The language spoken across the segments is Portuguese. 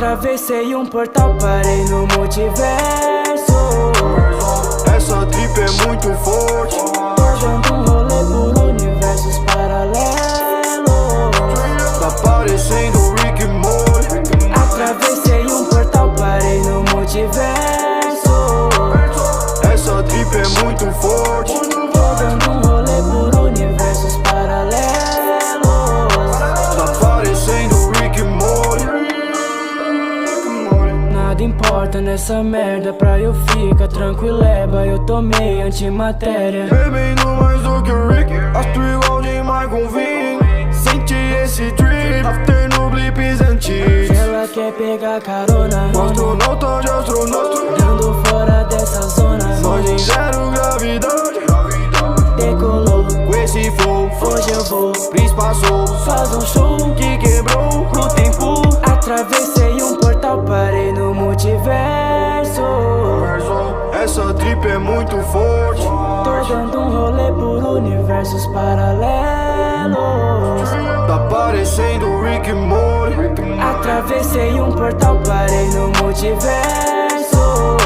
Atravessei um portal, parei no multiverso. Essa trip é muito forte. Tô dando um rolê por universos paralelos. Tá parecendo Rick e Morty. Atravessei um portal, parei no multiverso. Essa trip é muito forte. Tô dando um rolê por universos paralelos. Tá parecendo Rick e Morty. Nada importa nessa merda, pra eu ficar tranquileba. Eu tomei antimatéria. Bebendo mais do que o Rick, astro igual de Michael Vin. Sente esse trip, after no blips antigos. Ela quer pegar carona, O astronauta de astronauta, dando fora dessa zona. nós em zero gravidade. Decolou, Com esse flow, hoje eu vou. Pris passou, Faz um show que quebrou no tempo. Atravessei um portal, parei no multiverso. Essa trip é muito forte. Tô dando um rolê por universos paralelos. Tá parecendo Rick e Morty. Atravessei um portal, parei no multiverso.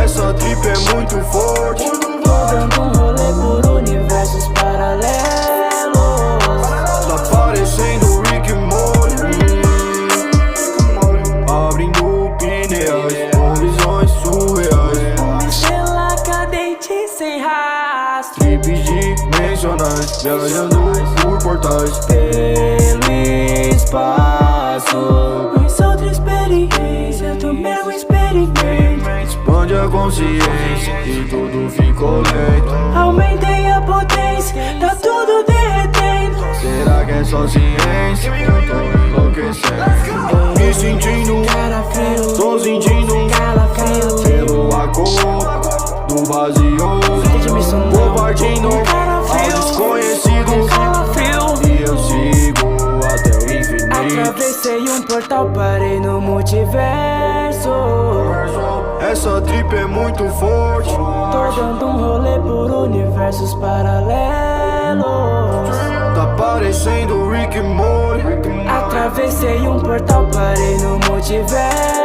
Essa trip é muito forte. Tô dando um rolê por universos paralelos. Tá parecendo Rick e Morty. Abrindo pneus com visões surreais. Estrela cadente sem rastro. Trips dimensionais, viajando por portais. Pelo espaço, mais outra experiência do meu experimento. Expande a consciência e tudo ficou lento. Aumentei a potência, tá tudo derretendo. Será que é só ciência? Eu tô enlouquecendo. Me sentindo, Cara frio, tô sentindo calafrio. pelo acordo do vazio. Vou partindo ao desconhecido Calafrio. e eu sigo até o infinito. Atravessei um portal, parei no multiverso. Essa trip é muito forte. Tô dando um rolê por universos paralelos. Tá parecendo Rick e Morty. Atravessei um portal, parei no multiverso.